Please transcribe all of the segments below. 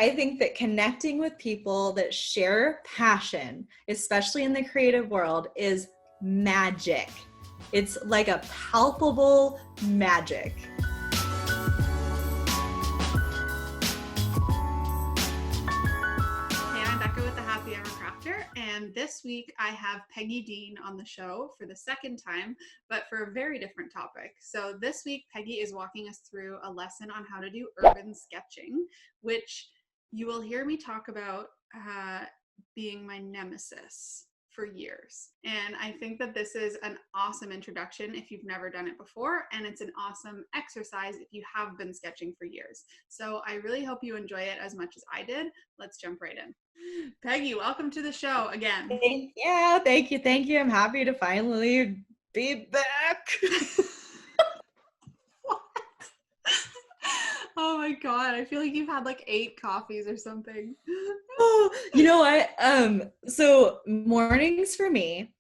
I think that connecting with people that share passion, especially in the creative world, is magic. It's like a palpable magic. And this week I have Peggy Dean on the show for the second time, but for a very different topic. So this week, Peggy is walking us through a lesson on how to do urban sketching, which you will hear me talk about being my nemesis for years. And I think that this is an awesome introduction if you've never done it before, and it's an awesome exercise if you have been sketching for years. So I really hope you enjoy it as much as I did. Let's jump right in. Peggy, welcome to the show again. Yeah, thank you. I'm happy to finally be back. What? Oh my God, I feel like you've had like 8 coffees or something. Oh, you know what? So mornings for me,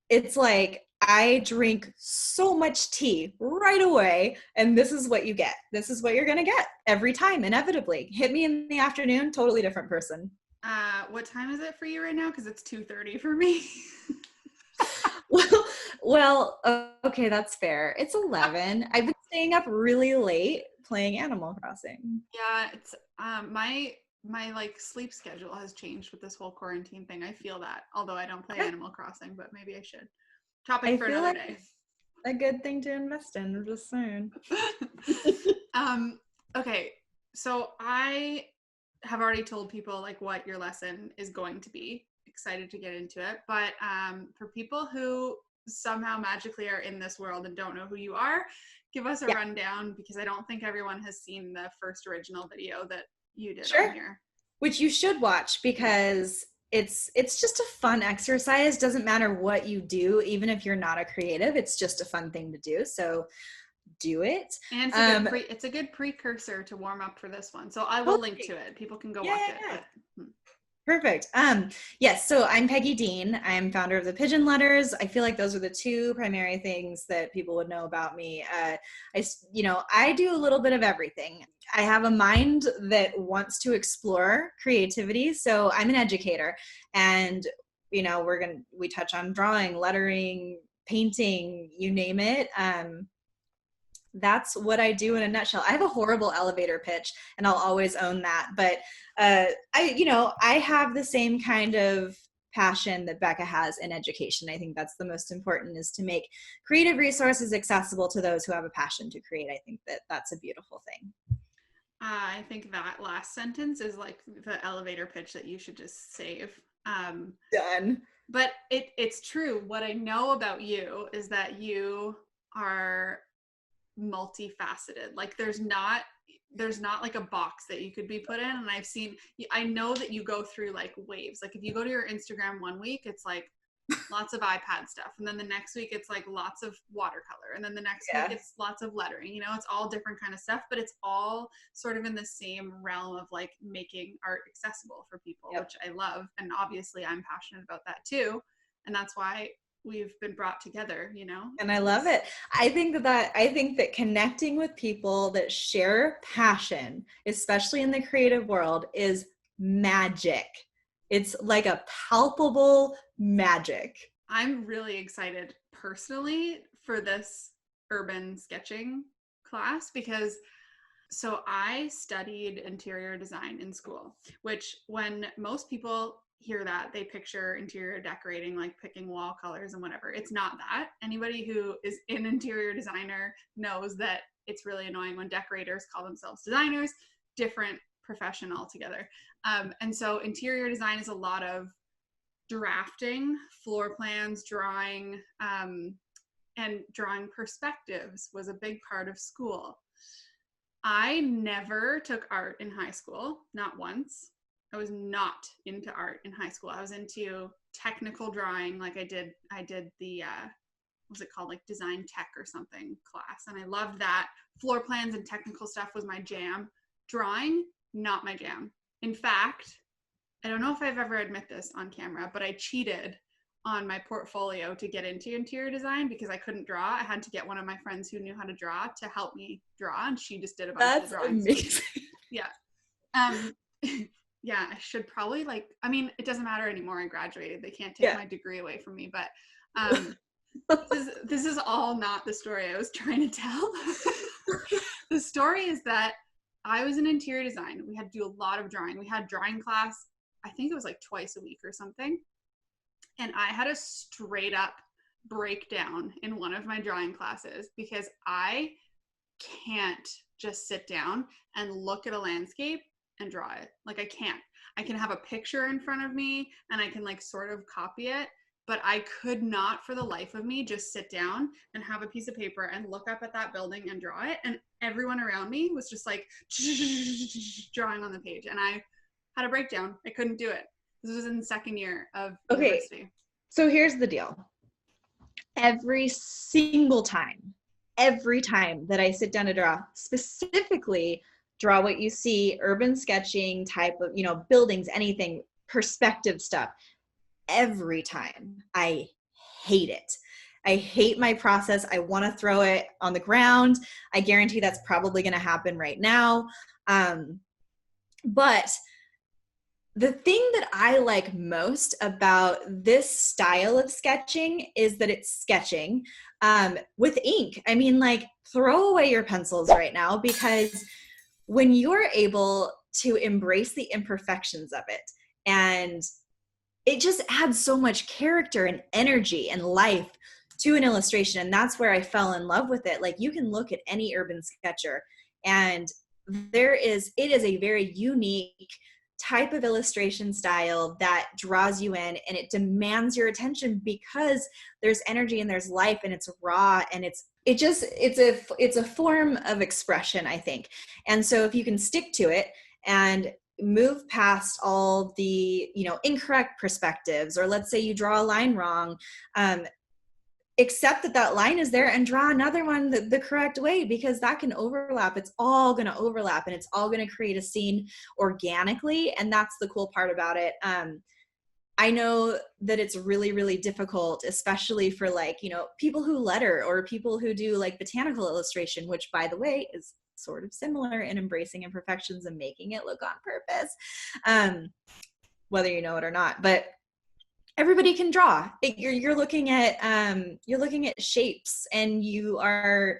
it's like I drink so much tea right away, and this is what you get. This is what you're gonna get every time, inevitably. Hit me in the afternoon, totally different person. What time is it for you right now? Because it's 2:30 for me. Well, okay, that's fair. It's 11. I've been staying up really late playing Animal Crossing. Yeah, it's my like sleep schedule has changed with this whole quarantine thing. I feel that, although I don't play Animal Crossing, but maybe I should. Topic I for feel another like day. a good thing to invest in. I'm just saying. Okay, so I have already told people like what your lesson is going to be. Excited to get into it, but for people who somehow magically are in this world and don't know who you are, give us a rundown, because I don't think everyone has seen the first original video that you did on here. Which you should watch, because it's just a fun exercise. Doesn't matter what you do, even if you're not a creative, it's just a fun thing to do. So do it. And it's a good precursor to warm up for this one. So I will link to it. People can go watch it. But, Perfect. Yes, so I'm Peggy Dean. I'm founder of the Pigeon Letters. I feel like those are the two primary things that people would know about me. I do a little bit of everything. I have a mind that wants to explore creativity, so I'm an educator, and we touch on drawing, lettering, painting, you name it. That's what I do in a nutshell. I have a horrible elevator pitch, and I'll always own that. But I have the same kind of passion that Becca has in education. I think that's the most important, is to make creative resources accessible to those who have a passion to create. I think that's a beautiful thing. I think that last sentence is like the elevator pitch that you should just save. Done. But it's true. What I know about you is that you are multifaceted. Like there's not like a box that you could be put in. And I know that you go through like waves. Like if you go to your Instagram one week, it's like lots of iPad stuff, and then the next week it's like lots of watercolor, and then the next week it's lots of lettering. It's all different kind of stuff, but it's all sort of in the same realm of like making art accessible for people, which I love. And obviously I'm passionate about that too, and that's why we've been brought together, And I love it. I think that connecting with people that share passion, especially in the creative world, is magic. It's like a palpable magic. I'm really excited personally for this urban sketching class, because I studied interior design in school, which when most people hear that, they picture interior decorating, like picking wall colors and whatever. It's not that. Anybody who is an interior designer knows that it's really annoying when decorators call themselves designers. Different profession altogether. And so interior design is a lot of drafting, floor plans, drawing, and drawing perspectives was a big part of school. I never took art in high school, not once. I was not into art in high school. I was into technical drawing. Like I did the, what's it called? Like design tech or something class. And I loved that. Floor plans and technical stuff was my jam. Drawing, not my jam. In fact, I don't know if I've ever admit this on camera, but I cheated on my portfolio to get into interior design because I couldn't draw. I had to get one of my friends who knew how to draw to help me draw, and she just did a bunch of drawings. That's amazing. Yeah. Yeah, I should probably like, I mean, it doesn't matter anymore. I graduated. They can't take Yeah. my degree away from me, but this is all not the story I was trying to tell. The story is that I was in interior design. We had to do a lot of drawing. We had drawing class, I think it was like twice a week or something. And I had a straight up breakdown in one of my drawing classes because I can't just sit down and look at a landscape and draw it. Like I can't. I can have a picture in front of me and I can like sort of copy it, but I could not for the life of me just sit down and have a piece of paper and look up at that building and draw it. And everyone around me was just like drawing on the page. And I had a breakdown. I couldn't do it. This was in the second year of university. So here's the deal. Every time that I sit down to draw, specifically draw what you see, urban sketching type of, buildings, anything, perspective stuff, every time I hate it. I hate my process. I want to throw it on the ground. I guarantee that's probably going to happen right now. But the thing that I like most about this style of sketching is that it's sketching with ink. I mean, like, throw away your pencils right now, because when you're able to embrace the imperfections of it, and it just adds so much character and energy and life to an illustration. And that's where I fell in love with it. Like, you can look at any urban sketcher and it is a very unique type of illustration style that draws you in, and it demands your attention because there's energy and there's life and it's raw, and it's a form of expression, I think. And so if you can stick to it and move past all the incorrect perspectives, or let's say you draw a line wrong, accept that line is there and draw another one the correct way, because that can overlap. It's all going to overlap and it's all going to create a scene organically. And that's the cool part about it. I know that it's really, really difficult, especially for people who letter or people who do like botanical illustration, which, by the way, is sort of similar in embracing imperfections and making it look on purpose, whether you know it or not. But everybody can draw. You're looking at shapes, and you're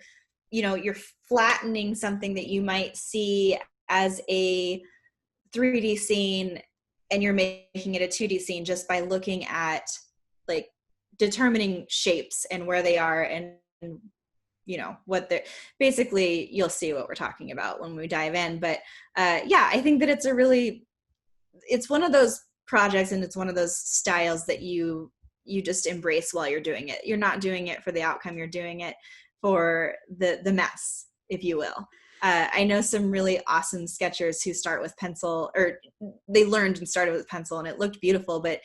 flattening something that you might see as a 3D scene, and you're making it a 2D scene just by looking at, like, determining shapes and where they are, and what they're basically. You'll see what we're talking about when we dive in. But I think that it's one of those projects, and it's one of those styles that you just embrace while you're doing it. You're not doing it for the outcome. You're doing it for the mess, if you will. I know some really awesome sketchers who start with pencil, or they learned and started with pencil, and it looked beautiful. But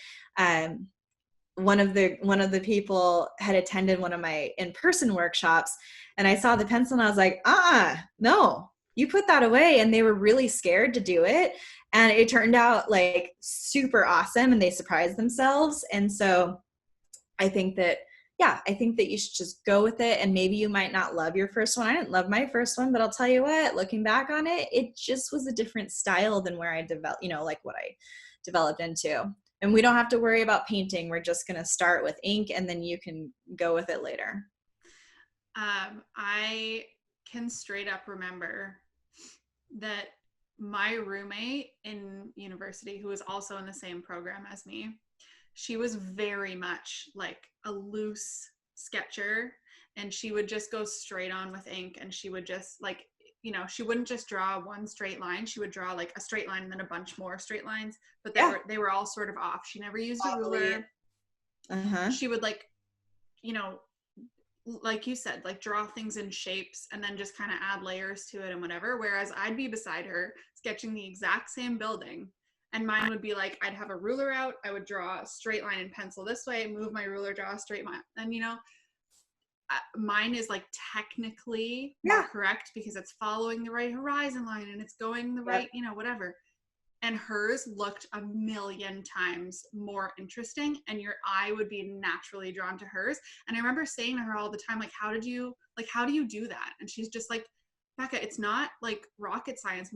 one of the people had attended one of my in-person workshops, and I saw the pencil and I was like, no, you put that away. And they were really scared to do it. And it turned out like super awesome, and they surprised themselves. And so I think that you should just go with it. And maybe you might not love your first one. I didn't love my first one, but I'll tell you what, looking back on it, it just was a different style than where I developed, like what I developed into. And we don't have to worry about painting. We're just going to start with ink, and then you can go with it later. I can straight up remember that my roommate in university, who was also in the same program as me, she was very much like a loose sketcher, and she would just go straight on with ink, and she would just she wouldn't just draw one straight line. She would draw like a straight line and then a bunch more straight lines, but they were all sort of off. She never used a ruler. She would like you said, like draw things in shapes and then just kind of add layers to it and whatever. Whereas I'd be beside her sketching the exact same building, and mine would be like, I'd have a ruler out, I would draw a straight line in pencil this way, move my ruler, draw a straight line. And mine is like technically more correct because it's following the right horizon line and it's going the right, whatever. And hers looked a million times more interesting, and your eye would be naturally drawn to hers. And I remember saying to her all the time, like, how do you do that? And she's just like, Becca, it's not like rocket science.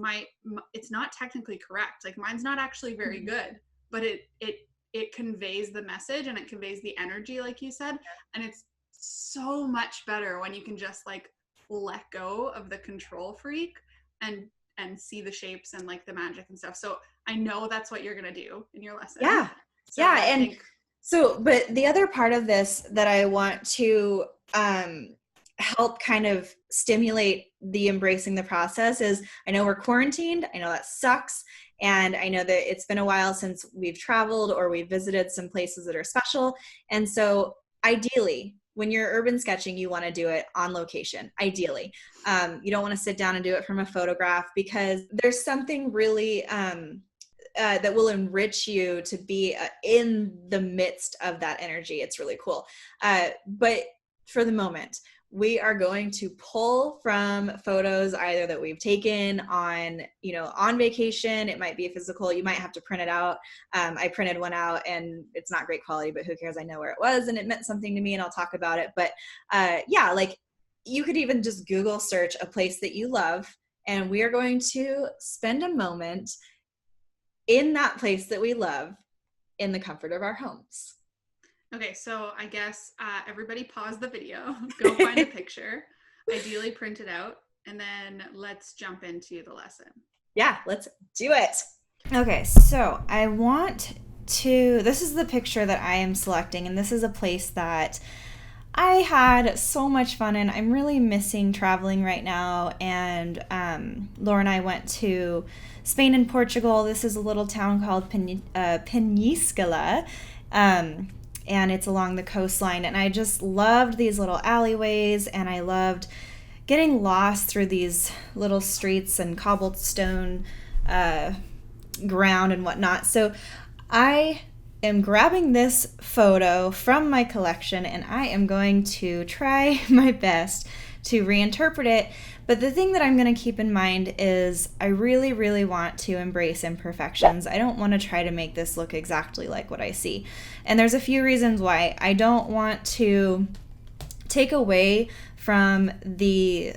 It's not technically correct. Like mine's not actually very good, but it conveys the message and it conveys the energy, like you said. And it's so much better when you can just like let go of the control freak and see the shapes and like the magic and stuff. So I know that's what you're gonna do in your lesson. Yeah. So yeah. And so, but the other part of this that I want to help kind of stimulate the embracing the process is, I know we're quarantined. I know that sucks. And I know that it's been a while since we've traveled or we've visited some places that are special. And so ideally, when you're urban sketching, you want to do it on location, ideally. You don't want to sit down and do it from a photograph, because there's something really that will enrich you to be in the midst of that energy. It's really cool. But for the moment, we are going to pull from photos either that we've taken on, on vacation. It might be a physical. You might have to print it out. I printed one out and it's not great quality, but who cares? I know where it was and it meant something to me, and I'll talk about it. But yeah, like you could even just Google search a place that you love, and we are going to spend a moment in that place that we love in the comfort of our homes. Okay, so I guess everybody pause the video, go find a picture, ideally print it out, and then let's jump into the lesson. Yeah, let's do it. Okay, so I want to, this is the picture that I am selecting, and this is a place that I had so much fun in. I'm really missing traveling right now, and Laura and I went to Spain and Portugal. This is a little town called Peñíscola, and it's along the coastline, and I just loved these little alleyways, and I loved getting lost through these little streets and cobblestone ground and whatnot. So I am grabbing this photo from my collection, and I am going to try my best to reinterpret it. But the thing that I'm going to keep in mind is I really, really want to embrace imperfections. I don't want to try to make this look exactly like what I see. And there's a few reasons why. I don't want to take away from the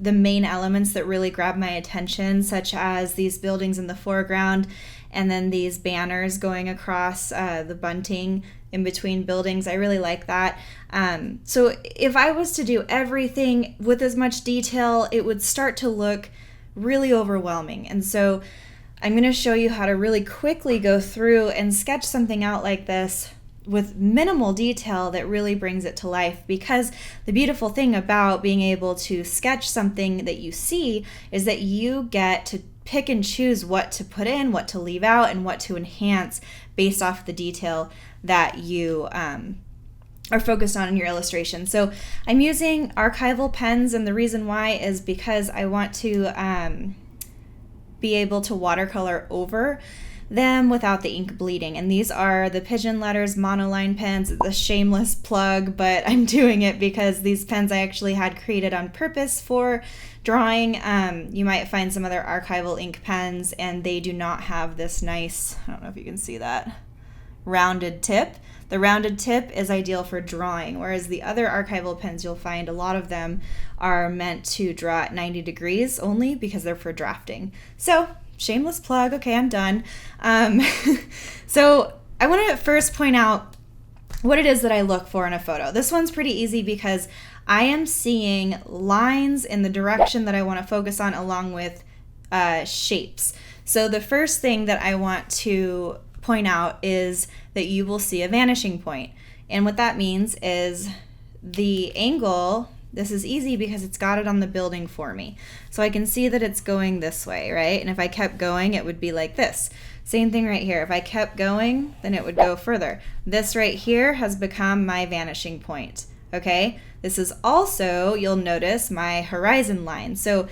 main elements that really grab my attention, such as these buildings in the foreground and then these banners going across the bunting in between buildings. I really like that. So if I was to do everything with as much detail, it would start to look really overwhelming. And so I'm going to show you how to really quickly go through and sketch something out like this with minimal detail that really brings it to life. Because the beautiful thing about being able to sketch something that you see is that you get to pick and choose what to put in, what to leave out, and what to enhance based off the detail that you are focused on in your illustration. So I'm using archival pens, and the reason why is because I want to be able to watercolor over them without the ink bleeding. And these are the Pigeon Letters monoline pens. It's a shameless plug, but I'm doing it because these pens I actually had created on purpose for drawing. You might find some other archival ink pens, and they do not have this nice, I don't know if you can see that, rounded tip. The rounded tip is ideal for drawing, whereas the other archival pens, you'll find a lot of them are meant to draw at 90 degrees only because they're for drafting. So shameless plug. Okay, I'm done. So I want to first point out what it is that I look for in a photo. This one's pretty easy because I am seeing lines in the direction that I want to focus on, along with shapes. So the first thing that I want to point out is that you will see a vanishing point. And what that means is the angle, this is easy because it's got it on the building for me. So I can see that it's going this way, right? And if I kept going, it would be like this. Same thing right here. If I kept going, then it would go further. This right here has become my vanishing point, okay? This is also, you'll notice, my horizon line. So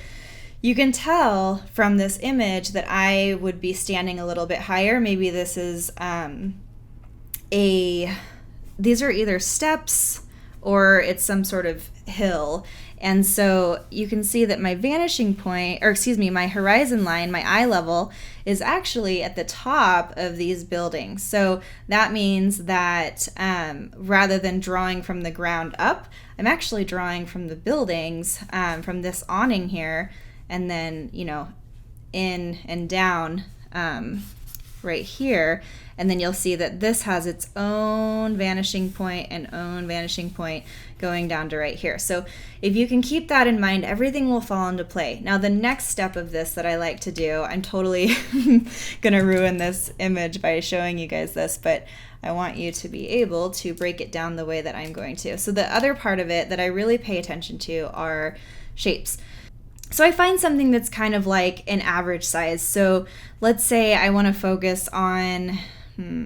you can tell from this image that I would be standing a little bit higher. Maybe this is these are either steps or it's some sort of hill. And so you can see that my vanishing point, or excuse me, my horizon line, my eye level, is actually at the top of these buildings. So that means that rather than drawing from the ground up, I'm actually drawing from the buildings, from this awning here, and then, in and down right here. And then you'll see that this has its own vanishing point and own vanishing point going down to right here. So if you can keep that in mind, everything will fall into play. Now the next step of this that I like to do, I'm totally gonna ruin this image by showing you guys this, but I want you to be able to break it down the way that I'm going to. So the other part of it that I really pay attention to are shapes. So I find something that's kind of like an average size. So let's say I want to focus on,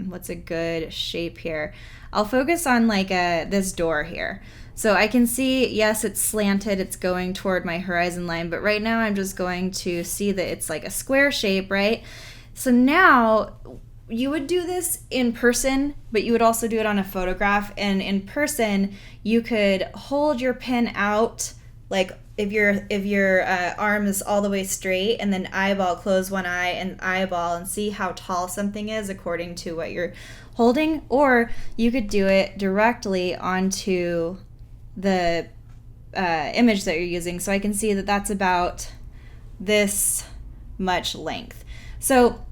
what's a good shape here? I'll focus on like this door here. So I can see, yes, it's slanted, it's going toward my horizon line, but right now I'm just going to see that it's like a square shape, right? So now you would do this in person, but you would also do it on a photograph. And in person, you could hold your pen out, like if your arm is all the way straight, and then eyeball, close one eye and eyeball, and see how tall something is according to what you're holding. Or you could do it directly onto the image that you're using. So I can see that that's about this much length. So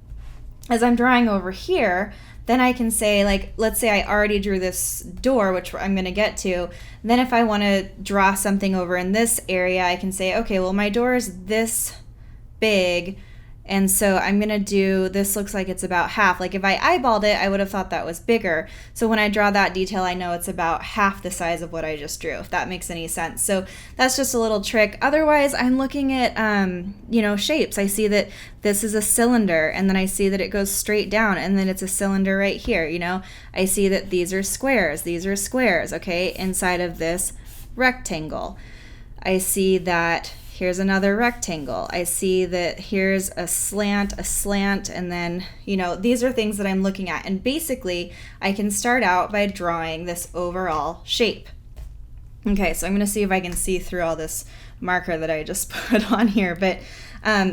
as I'm drawing over here, then I can say, like, let's say I already drew this door, which I'm going to get to. Then if I want to draw something over in this area, I can say, okay, well, my door is this big, and so I'm going to do, this looks like it's about half. Like if I eyeballed it, I would have thought that was bigger. So when I draw that detail, I know it's about half the size of what I just drew, if that makes any sense. So that's just a little trick. Otherwise, I'm looking at, shapes. I see that this is a cylinder, and then I see that it goes straight down, and then it's a cylinder right here. I see that these are squares, okay, inside of this rectangle. I see that here's another rectangle. I see that here's a slant, and then, these are things that I'm looking at. And basically, I can start out by drawing this overall shape. Okay, so I'm going to see if I can see through all this marker that I just put on here. But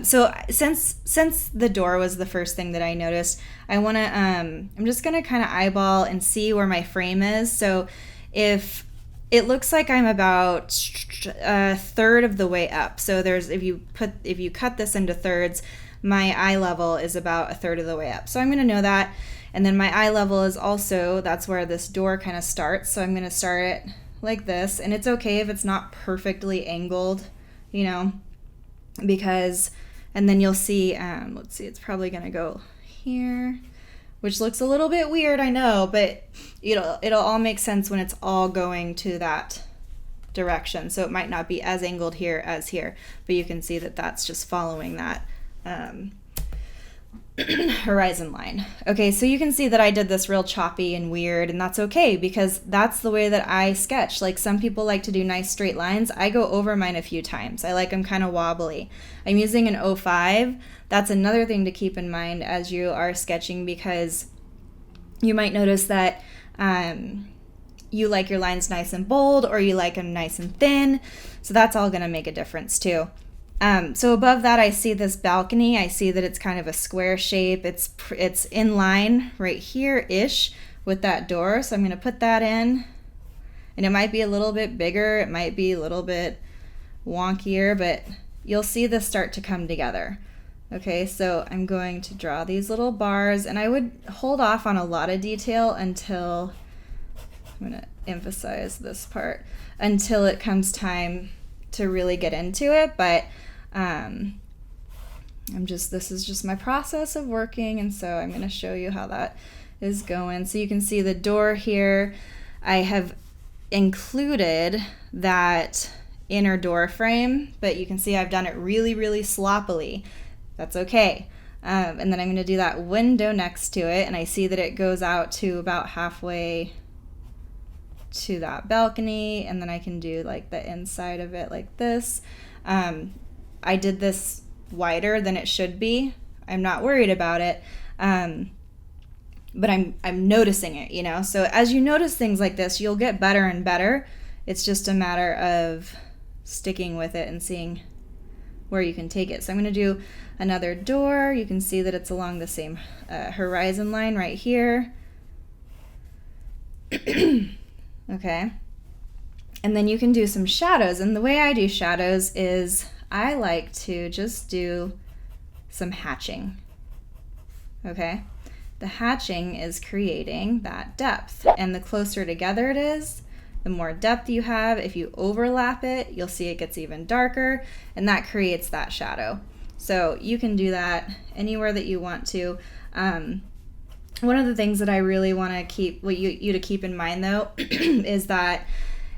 so since the door was the first thing that I noticed, I'm just going to kind of eyeball and see where my frame is. So if it looks like I'm about a third of the way up. So if you cut this into thirds, my eye level is about a third of the way up. So I'm going to know that. And then my eye level is also, that's where this door kind of starts. So I'm going to start it like this. And it's okay if it's not perfectly angled, because, and then you'll see, let's see, it's probably going to go here, which looks a little bit weird, I know, but it'll all make sense when it's all going to that direction. So it might not be as angled here as here, but you can see that that's just following that horizon line. Okay, so you can see that I did this real choppy and weird, and that's okay because that's the way that I sketch. Like some people like to do nice straight lines. I go over mine a few times. I like them kind of wobbly. I'm using an 05. That's another thing to keep in mind as you are sketching, because you might notice that you like your lines nice and bold, or you like them nice and thin. So that's all going to make a difference too. So above that, I see this balcony. I see that it's kind of a square shape. It's in line right here-ish with that door. So I'm going to put that in. And it might be a little bit bigger. It might be a little bit wonkier, but you'll see this start to come together. Okay, so I'm going to draw these little bars, and I would hold off on a lot of detail until, I'm going to emphasize this part, until it comes time to really get into it. But this is just my process of working, and so I'm going to show you how that is going. So you can see the door here. I have included that inner door frame, but you can see I've done it really, really sloppily. That's okay. And then I'm going to do that window next to it, and I see that it goes out to about halfway to that balcony, and then I can do like the inside of it like this. I did this wider than it should be. I'm not worried about it, but I'm noticing it, So as you notice things like this, you'll get better and better. It's just a matter of sticking with it and seeing where you can take it. So I'm going to do another door. You can see that it's along the same horizon line right here. Okay. And then you can do some shadows. And the way I do shadows is I like to just do some hatching. Okay. The hatching is creating that depth. And the closer together it is, the more depth you have. If you overlap it, you'll see it gets even darker, and that creates that shadow. So you can do that anywhere that you want to. One of the things that I really want to keep you to keep in mind though is that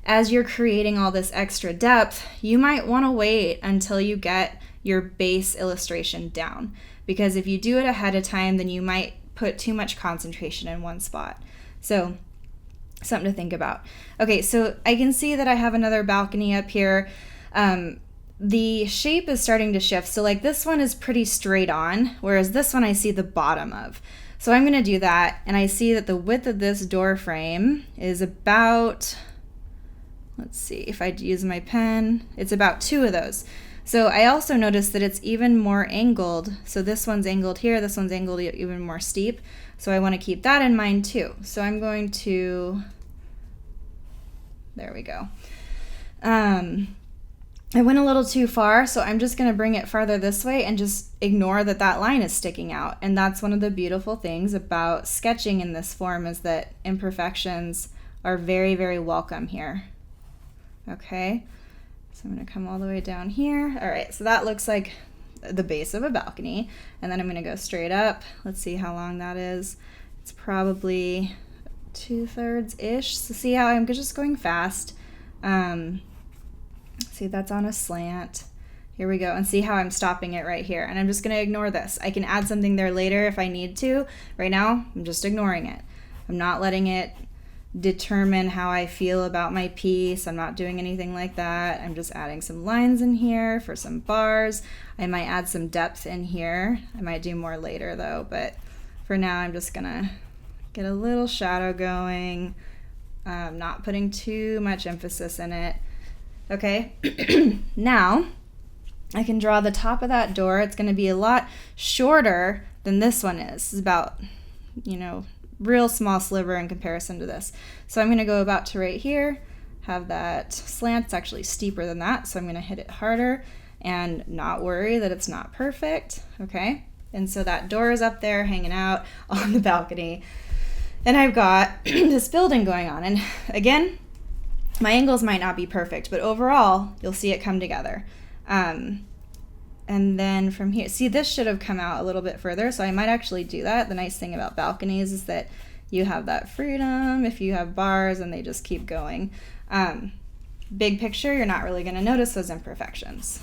as you're creating all this extra depth, you might want to wait until you get your base illustration down, because if you do it ahead of time, then you might put too much concentration in one spot. So something to think about. Okay, so I can see that I have another balcony up here. The shape is starting to shift. So like this one is pretty straight on, whereas this one I see the bottom of. So I'm going to do that, and I see that the width of this door frame is about, let's see if I use my pen, it's about 2 of those. So I also noticed that it's even more angled. So this one's angled here, this one's angled even more steep. So I want to keep that in mind too. So I'm going to, there we go. I went a little too far, so I'm just going to bring it farther this way and just ignore that that line is sticking out. And that's one of the beautiful things about sketching in this form, is that imperfections are very, very welcome here. Okay, so I'm going to come all the way down here. All right, so that looks like the base of a balcony. And then I'm going to go straight up. Let's see how long that is. It's probably 2/3-ish. So see how I'm just going fast. See, that's on a slant. Here we go. And see how I'm stopping it right here. And I'm just going to ignore this. I can add something there later if I need to. Right now, I'm just ignoring it. I'm not letting it determine how I feel about my piece. I'm not doing anything like that. I'm just adding some lines in here for some bars. I might add some depth in here. I might do more later though, but for now I'm just gonna get a little shadow going, not putting too much emphasis in it. Okay, now I can draw the top of that door. It's gonna be a lot shorter than this one is. It's about, real small sliver in comparison to this. So I'm going to go about to right here, have that slant. It's actually steeper than that, so I'm going to hit it harder and not worry that it's not perfect. Okay, and so that door is up there hanging out on the balcony, and I've got this building going on. And again, my angles might not be perfect, but overall you'll see it come together. And then from here, see, this should have come out a little bit further, so I might actually do that. The nice thing about balconies is that you have that freedom if you have bars and they just keep going. Big picture, you're not really going to notice those imperfections.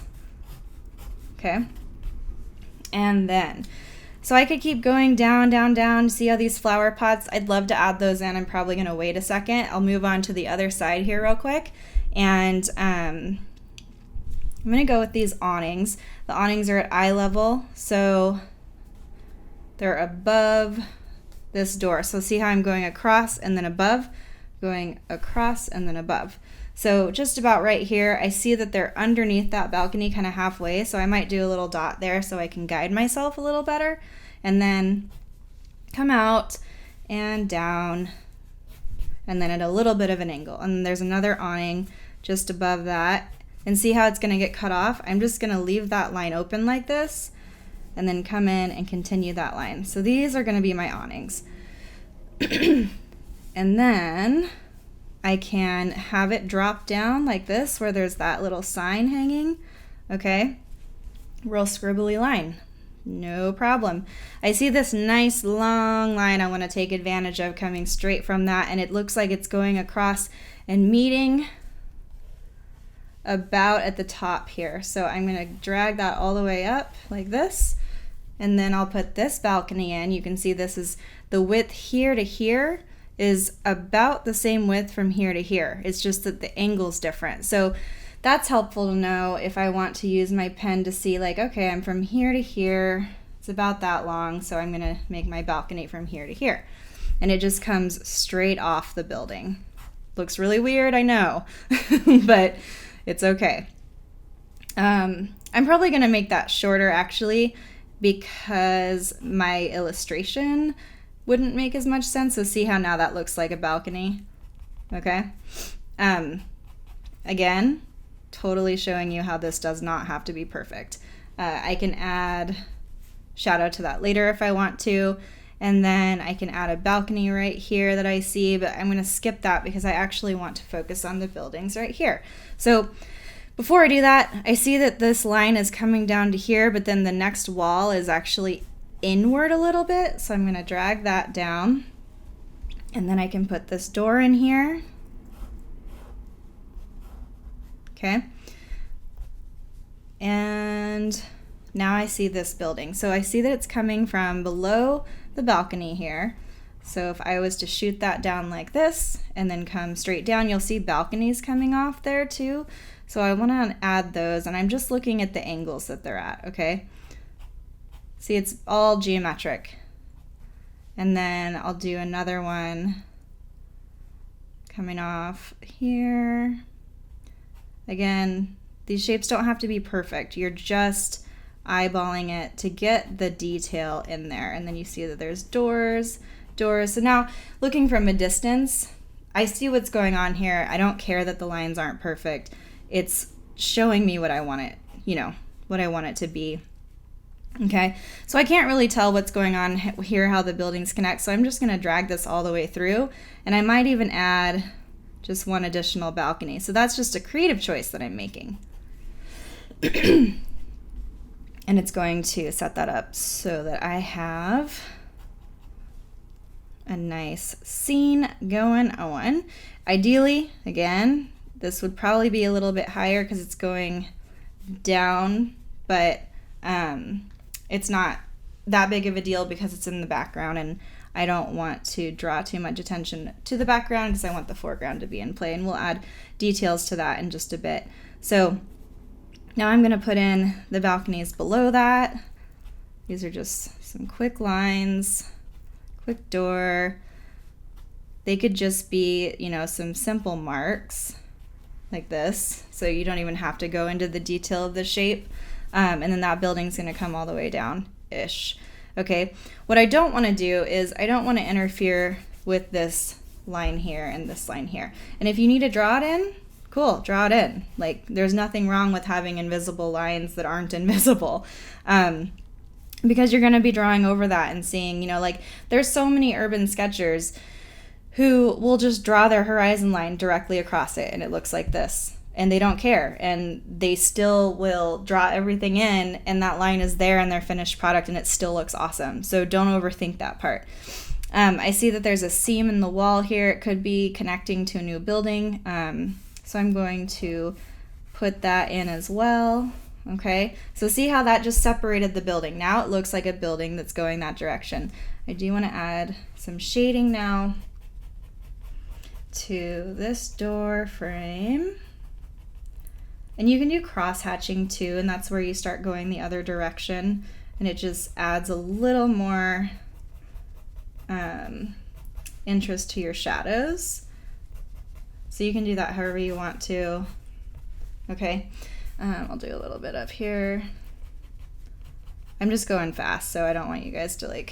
Okay? And then, so I could keep going down, down, down. See how these flower pots, I'd love to add those in. I'm probably going to wait a second. I'll move on to the other side here real quick. And I'm going to go with these awnings. The awnings are at eye level, so they're above this door. So see how I'm going across and then above, going across and then above. So just about right here, I see that they're underneath that balcony, kind of halfway, so I might do a little dot there so I can guide myself a little better. And then come out and down, and then at a little bit of an angle. And there's another awning just above that. And see how it's going to get cut off? I'm just going to leave that line open like this and then come in and continue that line. So these are going to be my awnings. And then I can have it drop down like this where there's that little sign hanging. Okay, real scribbly line. No problem. I see this nice long line I want to take advantage of coming straight from that, and it looks like it's going across and meeting about at the top here. So I'm going to drag that all the way up like this, and then I'll put this balcony in. You can see this is the width here to here is about the same width from here to here. It's just that the angle's different. So that's helpful to know if I want to use my pen to see, like, okay, I'm from here to here. It's about that long, so I'm going to make my balcony from here to here. And it just comes straight off the building. Looks really weird, I know, but it's okay. I'm probably going to make that shorter actually because my illustration wouldn't make as much sense. So see how now that looks like a balcony. Okay. Again, totally showing you how this does not have to be perfect. I can add shadow to that later if I want to. And then I can add a balcony right here that I see, but I'm going to skip that because I actually want to focus on the buildings right here. So before I do that, I see that this line is coming down to here, but then the next wall is actually inward a little bit. So I'm going to drag that down, and then I can put this door in here. Okay. And now I see this building. So I see that it's coming from below the balcony here. So if I was to shoot that down like this and then come straight down, you'll see balconies coming off there too. So I want to add those, and I'm just looking at the angles that they're at, okay? See, it's all geometric. And then I'll do another one coming off here. Again, these shapes don't have to be perfect. You're just eyeballing it to get the detail in there. And then you see that there's doors. So now looking from a distance, I see what's going on here. I don't care that the lines aren't perfect. It's showing me what I want it, what I want it to be. Okay, so I can't really tell what's going on here, how the buildings connect. So I'm just going to drag this all the way through, and I might even add just one additional balcony. So that's just a creative choice that I'm making. And it's going to set that up so that I have a nice scene going on. Ideally, again, this would probably be a little bit higher because it's going down, but it's not that big of a deal because it's in the background, and I don't want to draw too much attention to the background because I want the foreground to be in play, and we'll add details to that in just a bit. So now I'm going to put in the balconies below that. These are just some quick lines, quick door. They could just be, some simple marks like this, so you don't even have to go into the detail of the shape. And then that building's going to come all the way down-ish. Okay, what I don't want to do is I don't want to interfere with this line here and this line here. And if you need to draw it in, cool, draw it in. Like, there's nothing wrong with having invisible lines that aren't invisible. Because you're going to be drawing over that and seeing, there's so many urban sketchers who will just draw their horizon line directly across it, and it looks like this. And they don't care, and they still will draw everything in, and that line is there in their finished product, and it still looks awesome. So don't overthink that part. I see that there's a seam in the wall here. It could be connecting to a new building. So I'm going to put that in as well. Okay, so see how that just separated the building. Now it looks like a building that's going that direction. I do want to add some shading now to this door frame. And you can do cross hatching too, and that's where you start going the other direction, and it just adds a little more interest to your shadows. So you can do that however you want to. Okay, I'll do a little bit up here. I'm just going fast, so I don't want you guys to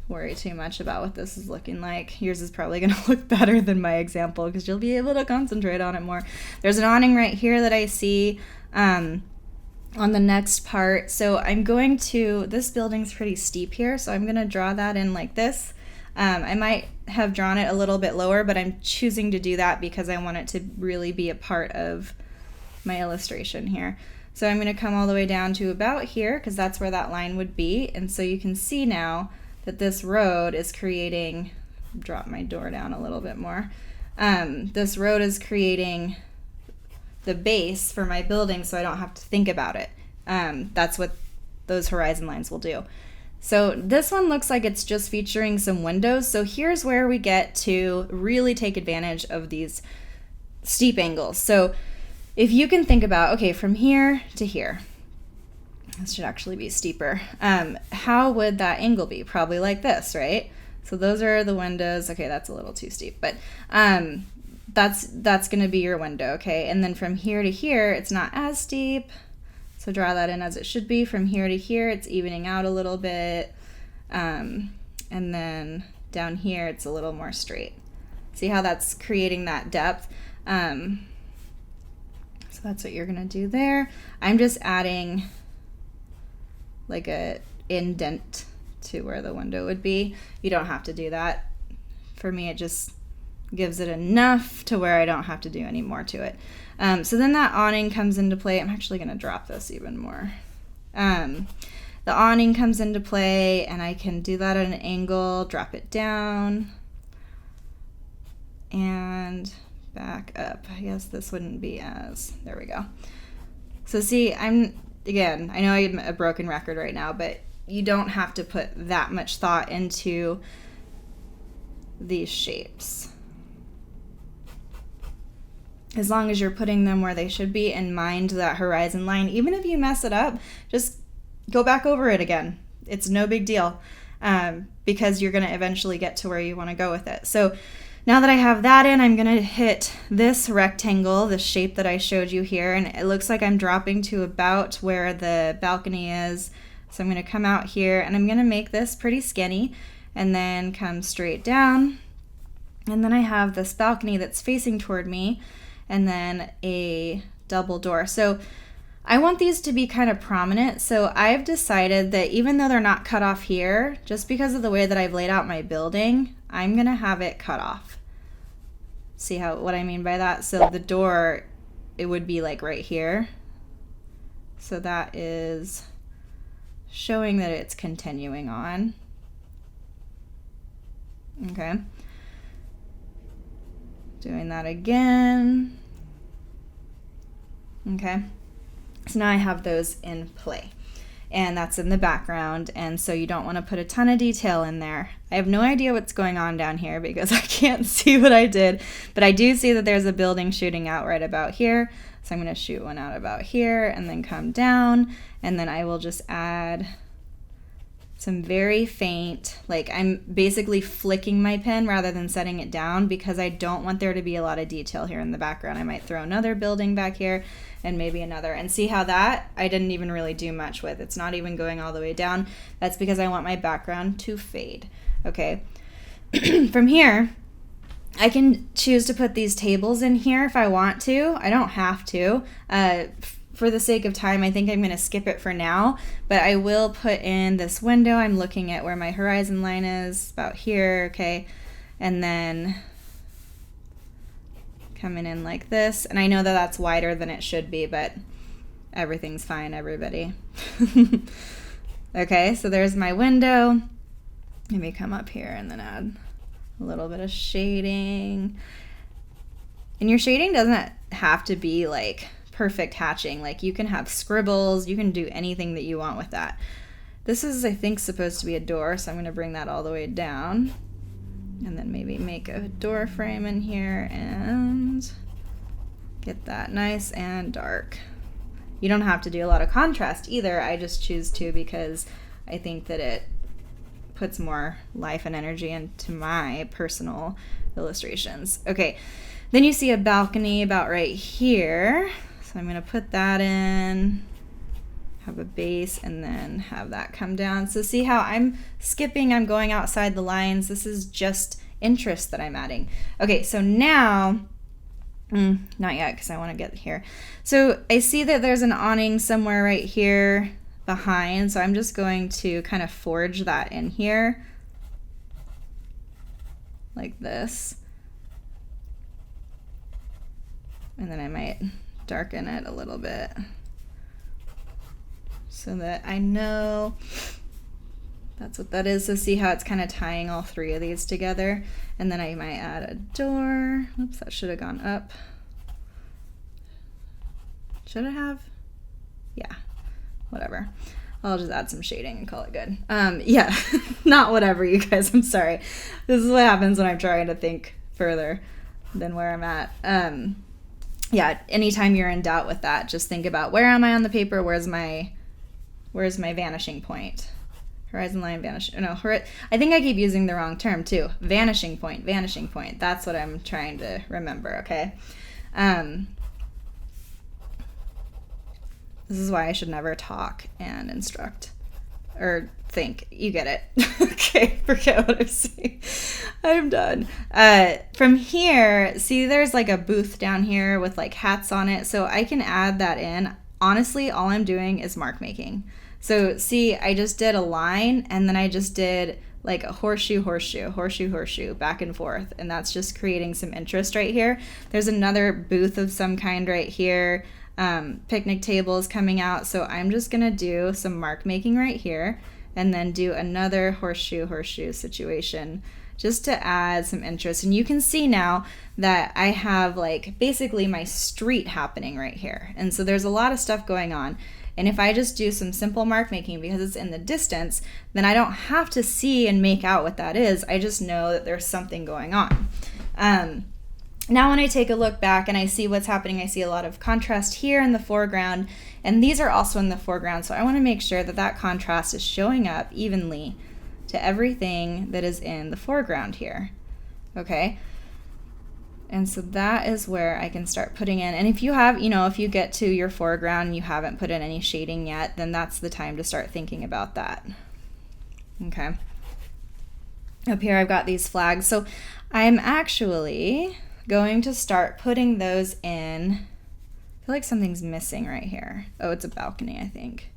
worry too much about what this is looking like. Yours is probably going to look better than my example because you'll be able to concentrate on it more. There's an awning right here that I see on the next part. So I'm going to, this building's pretty steep here, so I'm going to draw that in like this. I might have drawn it a little bit lower, but I'm choosing to do that because I want it to really be a part of my illustration here. So I'm going to come all the way down to about here because that's where that line would be. And so you can see now that this road is creating, drop my door down a little bit more. This road is creating the base for my building so I don't have to think about it. That's what those horizon lines will do. So this one looks like it's just featuring some windows. So here's where we get to really take advantage of these steep angles. So if you can think about, okay, from here to here, this should actually be steeper. How would that angle be? Probably like this, right? So those are the windows. Okay, that's a little too steep, but that's going to be your window, okay? And then from here to here, it's not as steep. So draw that in as it should be. From here to here, it's evening out a little bit. And then down here, it's a little more straight. See how that's creating that depth? So that's what you're going to do there. I'm just adding like a indent to where the window would be. You don't have to do that. For me, it just gives it enough to where I don't have to do any more to it. So then that awning comes into play. I'm actually going to drop this even more. The awning comes into play, and I can do that at an angle, drop it down, and back up. I guess this wouldn't be as, there we go. So see, I know I'm a broken record right now, but you don't have to put that much thought into these shapes. As long as you're putting them where they should be and mind that horizon line. Even if you mess it up, just go back over it again. It's no big deal, because you're going to eventually get to where you want to go with it. So now that I have that in, I'm going to hit this rectangle, the shape that I showed you here, and it looks like I'm dropping to about where the balcony is. So I'm going to come out here, and I'm going to make this pretty skinny, and then come straight down. And then I have this balcony that's facing toward me, and then a double door. So I want these to be kind of prominent. So I've decided that even though they're not cut off here, just because of the way that I've laid out my building, I'm going to have it cut off. See what I mean by that? So the door, it would be like right here. So that is showing that it's continuing on. Okay. Doing that again. Okay. So now I have those in play, and that's in the background, and so you don't want to put a ton of detail in there. I have no idea what's going on down here because I can't see what I did, but I do see that there's a building shooting out right about here, so I'm going to shoot one out about here and then come down, and then I will just add some very faint, like I'm basically flicking my pen rather than setting it down because I don't want there to be a lot of detail here in the background. I might throw another building back here and maybe another, and see how that I didn't even really do much with. It's not even going all the way down. That's because I want my background to fade. Okay. From here, I can choose to put these tables in here if I want to. I don't have to. For the sake of time, I think I'm going to skip it for now, but I will put in this window. I'm looking at where my horizon line is, about here, okay, and then coming in like this, and I know that that's wider than it should be, but everything's fine, everybody. Okay, so there's my window. Let me come up here and then add a little bit of shading. And your shading doesn't have to be like perfect hatching. Like you can have scribbles, you can do anything that you want with that. This is, I think, supposed to be a door, so I'm going to bring that all the way down. And then maybe make a door frame in here and get that nice and dark. You don't have to do a lot of contrast either. I just choose to because I think that it puts more life and energy into my personal illustrations. Okay, then you see a balcony about right here. So I'm going to put that in, have a base, and then have that come down. So see how I'm skipping, I'm going outside the lines. This is just interest that I'm adding. Okay, so now, not yet because I want to get here. So I see that there's an awning somewhere right here behind, so I'm just going to kind of forge that in here like this. And then I might darken it a little bit so that I know that's what that is. So see how it's kind of tying all three of these together, and then I might add a door. Oops, that should have gone up. Should it have? Yeah, whatever. I'll just add some shading and call it good. Yeah, not whatever, you guys, I'm sorry. This is what happens when I'm trying to think further than where I'm at. Yeah, anytime you're in doubt with that, just think about where am I on the paper? Where's my vanishing point? Horizon line, I think I keep using the wrong term too. Vanishing point. That's what I'm trying to remember, okay? This is why I should never talk and instruct or think. You get it. Okay, forget what I'm saying. I'm done. From here, see there's like a booth down here with like hats on it. So I can add that in. Honestly, all I'm doing is mark making. So see, I just did a line and then I just did like a horseshoe, back and forth. And that's just creating some interest right here. There's another booth of some kind right here. Picnic tables coming out. So I'm just going to do some mark making right here and then do another horseshoe situation just to add some interest. And you can see now that I have like basically my street happening right here. And so there's a lot of stuff going on. And if I just do some simple mark making because it's in the distance, then I don't have to see and make out what that is. I just know that there's something going on. Now when I take a look back and I see what's happening, I see a lot of contrast here in the foreground, and these are also in the foreground. So I want to make sure that that contrast is showing up evenly to everything that is in the foreground here. Okay. And so that is where I can start putting in. And if you have, if you get to your foreground and you haven't put in any shading yet, then that's the time to start thinking about that. Okay. Up here I've got these flags. So I'm actually going to start putting those in. I feel like something's missing right here. Oh, it's a balcony, I think.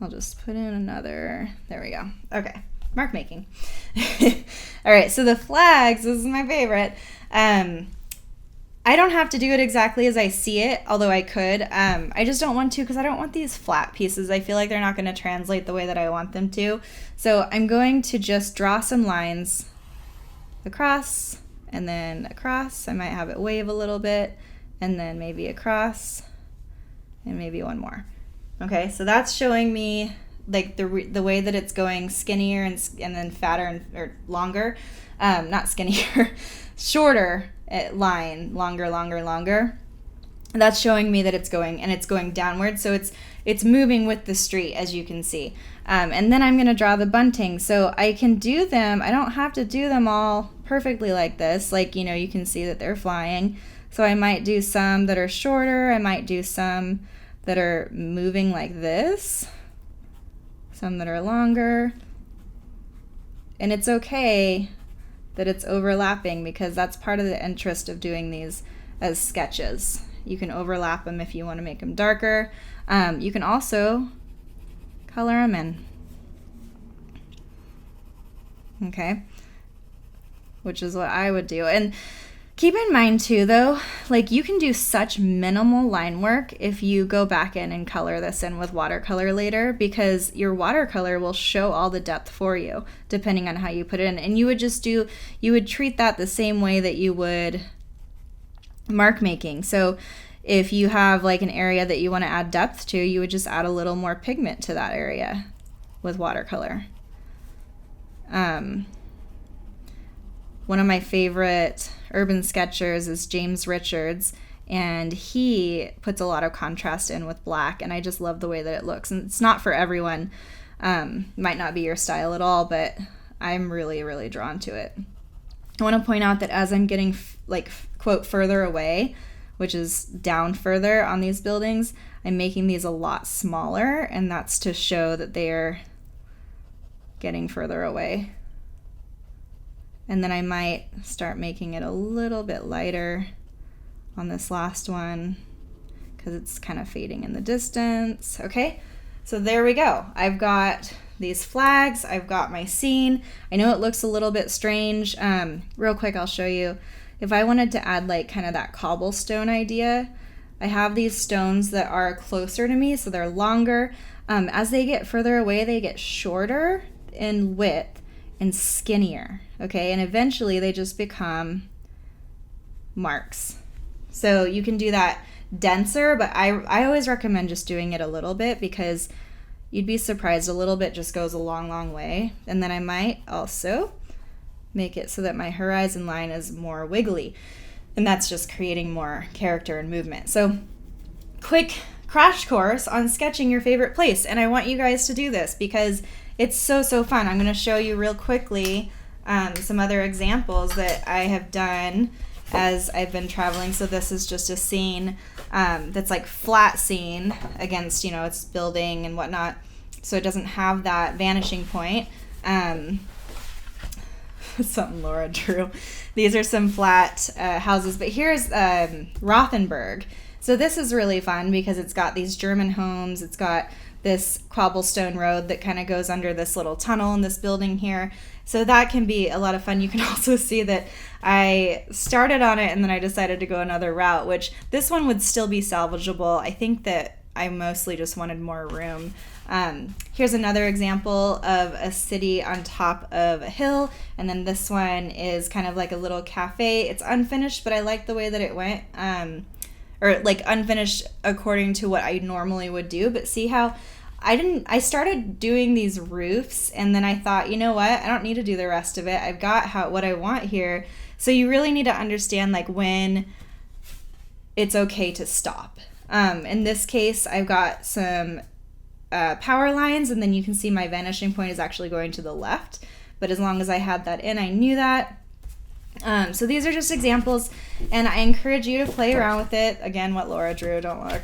I'll just put in another. There we go. Okay. Mark making. All right. So the flags, this is my favorite. I don't have to do it exactly as I see it, although I could. I just don't want to because I don't want these flat pieces. I feel like they're not going to translate the way that I want them to. So I'm going to just draw some lines across and then across. I might have it wave a little bit and then maybe across and maybe one more. Okay, so that's showing me like the way that it's going skinnier and then fatter or longer. Not skinnier, shorter line, longer. That's showing me that it's going downward. So it's moving with the street, as you can see. And then I'm going to draw the bunting. So I can do them. I don't have to do them all perfectly like this. Like, you can see that they're flying. So I might do some that are shorter. I might do some that are moving like this. Some that are longer. And it's okay that it's overlapping because that's part of the interest of doing these as sketches. You can overlap them if you want to make them darker. You can also color them in. Okay, which is what I would do. And keep in mind too, though, like you can do such minimal line work if you go back in and color this in with watercolor later, because your watercolor will show all the depth for you depending on how you put it in. And you would treat that the same way that you would mark making. So if you have like an area that you want to add depth to, you would just add a little more pigment to that area with watercolor. One of my favorite urban sketchers is James Richards, and he puts a lot of contrast in with black, and I just love the way that it looks. And it's not for everyone. Might not be your style at all, but I'm really, really drawn to it. I want to point out that as I'm getting quote further away, which is down further on these buildings, I'm making these a lot smaller, and that's to show that they're getting further away. And then I might start making it a little bit lighter on this last one because it's kind of fading in the distance. Okay, so there we go. I've got these flags. I've got my scene. I know it looks a little bit strange. Real quick, I'll show you. If I wanted to add like kind of that cobblestone idea, I have these stones that are closer to me, so they're longer. As they get further away, they get shorter in width and skinnier, okay? And eventually they just become marks. So you can do that denser, but I always recommend just doing it a little bit because you'd be surprised. A little bit just goes a long, long way. And then I might also make it so that my horizon line is more wiggly. And that's just creating more character and movement. So quick crash course on sketching your favorite place. And I want you guys to do this because It's so, so fun. I'm going to show you real quickly some other examples that I have done as I've been traveling. So this is just a scene that's like flat scene against, it's building and whatnot. So it doesn't have that vanishing point. Something Laura drew. These are some flat houses. But here's Rothenburg. So this is really fun because it's got these German homes. It's got this cobblestone road that kind of goes under this little tunnel in this building here. So that can be a lot of fun. You can also see that I started on it and then I decided to go another route, which this one would still be salvageable. I think that I mostly just wanted more room. Here's another example of a city on top of a hill, and then this one is kind of like a little cafe. It's unfinished, but I like the way that it went. Or like unfinished according to what I normally would do, but see how I started doing these roofs and then I thought, you know what? I don't need to do the rest of it. I've got what I want here. So you really need to understand like when it's okay to stop. In this case, I've got some power lines and then you can see my vanishing point is actually going to the left. But as long as I had that in, I knew that. So these are just examples, and I encourage you to play around with it. Again, what Laura drew, don't look.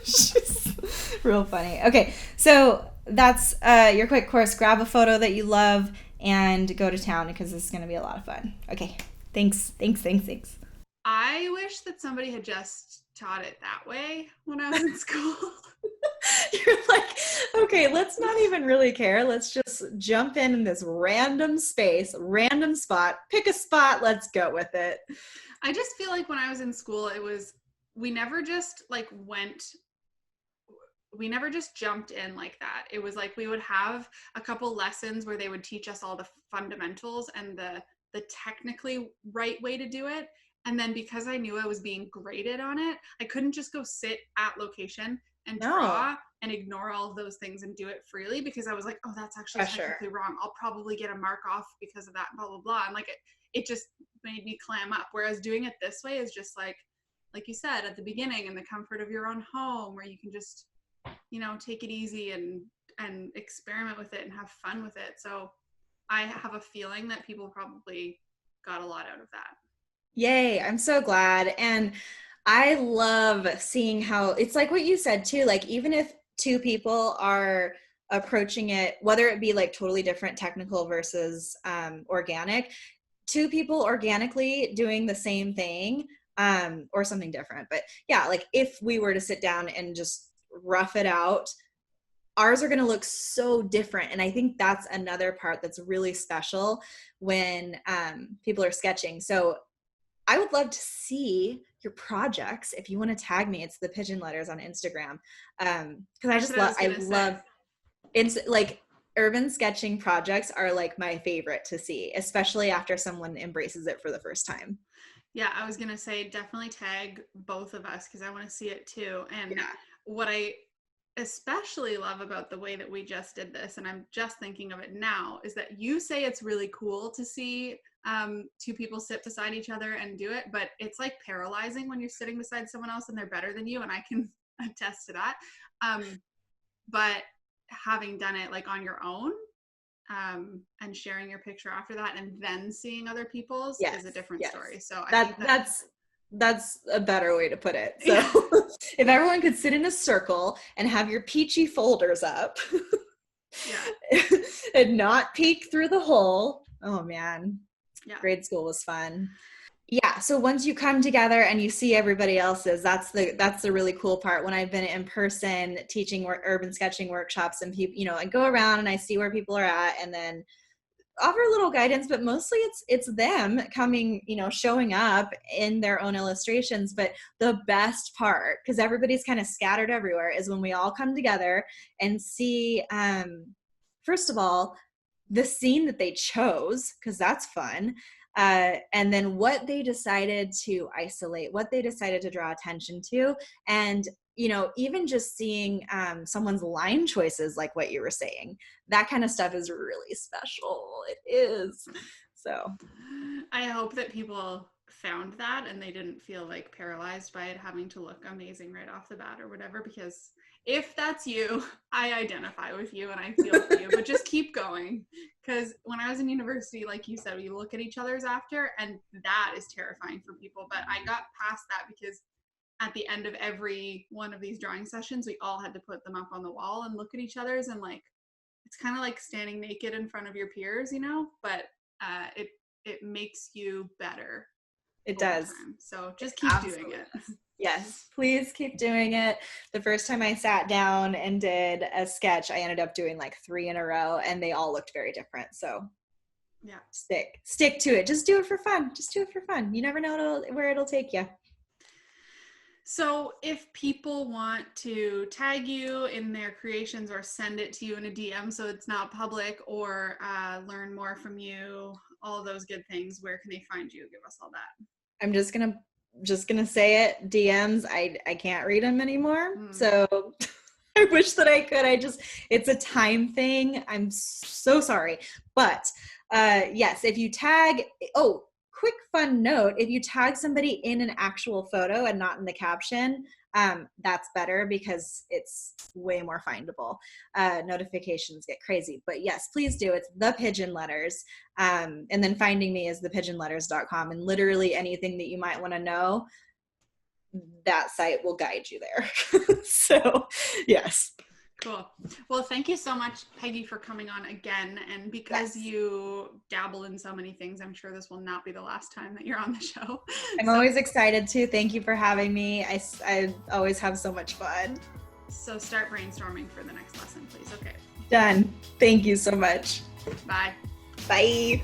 She's real funny. Okay, so that's your quick course. Grab a photo that you love and go to town because this is going to be a lot of fun. Okay, thanks. I wish that somebody had just taught it that way when I was in school. You're like, okay, let's not even really care. Let's just jump in this random space, random spot, pick a spot, let's go with it. I just feel like when I was in school, we never just jumped in like that. It was like we would have a couple lessons where they would teach us all the fundamentals and the technically right way to do it. And then because I knew I was being graded on it, I couldn't just go sit at location and draw and ignore all of those things and do it freely because I was like, oh, that's actually technically wrong. I'll probably get a mark off because of that, blah, blah, blah. And like it just made me clam up. Whereas doing it this way is just like you said, at the beginning in the comfort of your own home where you can just, take it easy and experiment with it and have fun with it. So I have a feeling that people probably got a lot out of that. Yay, I'm so glad. And I love seeing how it's like what you said too, like even if two people are approaching it, whether it be like totally different technical versus organic, two people organically doing the same thing or something different. But yeah, like if we were to sit down and just rough it out, ours are going to look so different. And I think that's another part that's really special when people are sketching. So I would love to see your projects. If you want to tag me, it's the Pigeon Letters on Instagram. Because I just love it's like urban sketching projects are like my favorite to see, especially after someone embraces it for the first time. Yeah, I was gonna say definitely tag both of us because I want to see it too. And what I especially love about the way that we just did this, and I'm just thinking of it now, is that you say it's really cool to see two people sit beside each other and do it, but it's like paralyzing when you're sitting beside someone else and they're better than you, and I can attest to that. But having done it like on your own and sharing your picture after that and then seeing other people's is a different story. So I think that's a better way to put it. So if everyone could sit in a circle and have your peachy folders up and not peek through the hole. Oh man. Yeah. Grade school was fun. Yeah. So once you come together and you see everybody else's, that's the really cool part. When I've been in person teaching urban sketching workshops and people, I go around and I see where people are at and then offer a little guidance, but mostly it's them coming, showing up in their own illustrations. But the best part, because everybody's kind of scattered everywhere, is when we all come together and see, first of all, the scene that they chose, because that's fun. And then what they decided to isolate, what they decided to draw attention to. And, even just seeing someone's line choices, like what you were saying, that kind of stuff is really special. It is. So I hope that people found that and they didn't feel like paralyzed by it having to look amazing right off the bat or whatever, because if that's you, I identify with you and I feel for you, but just keep going. Because when I was in university, like you said, we look at each other's after, and that is terrifying for people. But I got past that because at the end of every one of these drawing sessions, we all had to put them up on the wall and look at each other's, and like, it's kind of like standing naked in front of your peers, you know, but it makes you better. It does. Time. So just keep doing it. Yes, please keep doing it. The first time I sat down and did a sketch, I ended up doing like 3 in a row, and they all looked very different. So yeah, stick to it. Just do it for fun. Just do it for fun. You never know where it'll take you. So if people want to tag you in their creations or send it to you in a DM so it's not public, or learn more from you, all those good things, where can they find you? Give us all that. I'm just gonna say it. DMs, I can't read them anymore. So I wish that I could. It's a time thing. I'm so sorry. But yes, if you tag, quick fun note, if you tag somebody in an actual photo and not in the caption, that's better because it's way more findable. Notifications get crazy, but yes, please do. It's The Pigeon Letters. And then finding me is thepigeonletters.com, and literally anything that you might want to know, that site will guide you there. So yes. Cool. Well, thank you so much, Peggy, for coming on again. And because you dabble in so many things, I'm sure this will not be the last time that you're on the show. I'm always excited to. Thank you for having me. I always have so much fun. So start brainstorming for the next lesson, please. Okay. Done. Thank you so much. Bye. Bye.